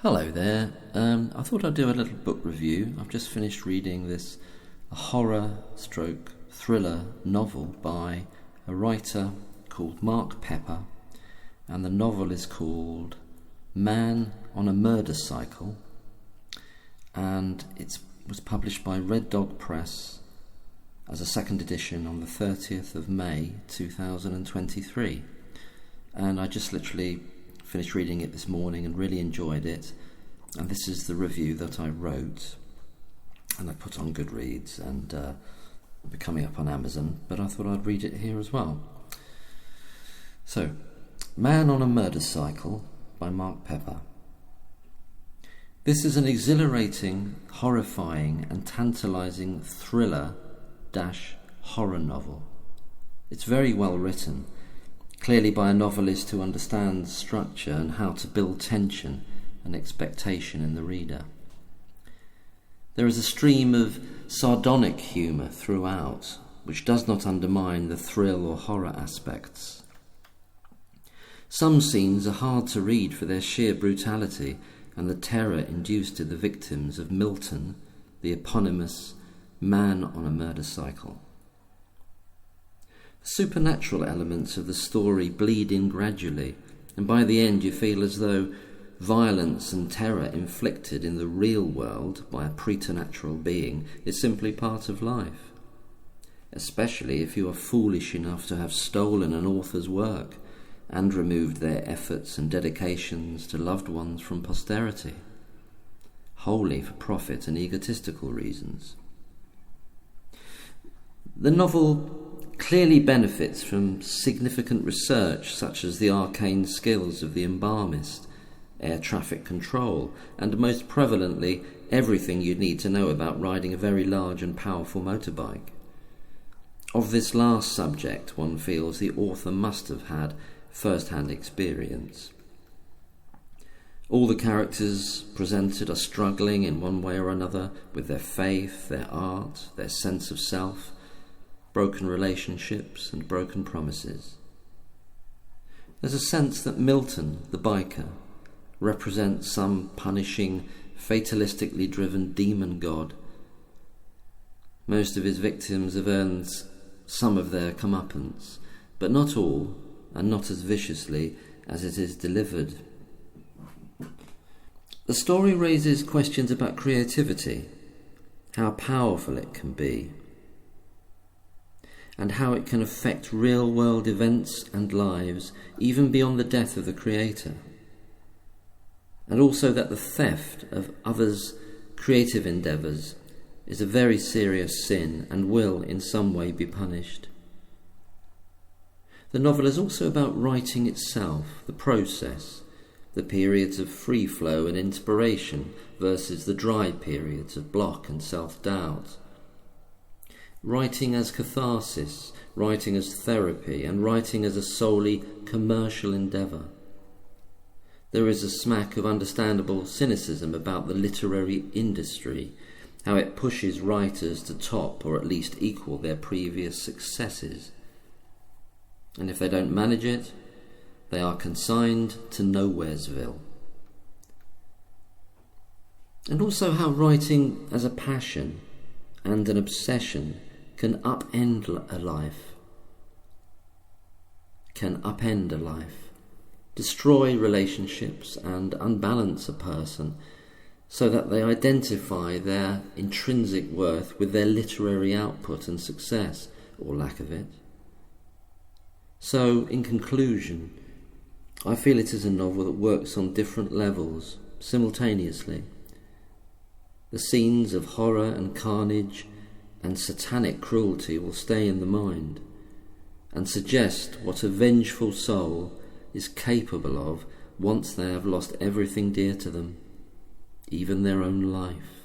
Hello there. I thought I'd do a little book review. I've just finished reading this horror/thriller novel by a writer called Mark Pepper, and the novel is called Man on a Murder Cycle, and it was published by Red Dog Press as a second edition on the 30th of May 2023. And I just literally finished reading it this morning and really enjoyed it, and this is the review that I wrote and I put on Goodreads and it'll be coming up on Amazon, but I thought I'd read it here as well. So, Man on a Murder Cycle by Mark Pepper. This is an exhilarating, horrifying and tantalising thriller-horror novel. It's very well written, clearly by a novelist who understands structure and how to build tension and expectation in the reader. There is a stream of sardonic humour throughout, which does not undermine the thrill or horror aspects. Some scenes are hard to read for their sheer brutality and the terror induced to the victims of Milton, the eponymous Man on a Murder Cycle. The supernatural elements of the story bleed in gradually, and by the end you feel as though violence and terror inflicted in the real world by a preternatural being is simply part of life, especially if you are foolish enough to have stolen an author's work and removed their efforts and dedications to loved ones from posterity, wholly for profit and egotistical reasons. The novel clearly benefits from significant research such as the arcane skills of the embalmist, air traffic control, and most prevalently everything you'd need to know about riding a very large and powerful motorbike. Of this last subject, one feels the author must have had first-hand experience. All the characters presented are struggling in one way or another with their faith, their art, their sense of self, broken relationships and broken promises. There's a sense that Milton, the biker, represents some punishing, fatalistically driven demon god. Most of his victims have earned some of their comeuppance, but not all, and not as viciously as it is delivered. The story raises questions about creativity, how powerful it can be, and how it can affect real-world events and lives even beyond the death of the creator. And also that the theft of others' creative endeavours is a very serious sin and will in some way be punished. The novel is also about writing itself, the process, the periods of free flow and inspiration versus the dry periods of block and self-doubt. Writing as catharsis, writing as therapy, and writing as a solely commercial endeavour. There is a smack of understandable cynicism about the literary industry, how it pushes writers to top or at least equal their previous successes. And if they don't manage it, they are consigned to Nowheresville. And also how writing as a passion and an obsession can upend a life, destroy relationships and unbalance a person so that they identify their intrinsic worth with their literary output and success, or lack of it. So, in conclusion, I feel it is a novel that works on different levels simultaneously. The scenes of horror and carnage and satanic cruelty will stay in the mind and suggest what a vengeful soul is capable of once they have lost everything dear to them, even their own life.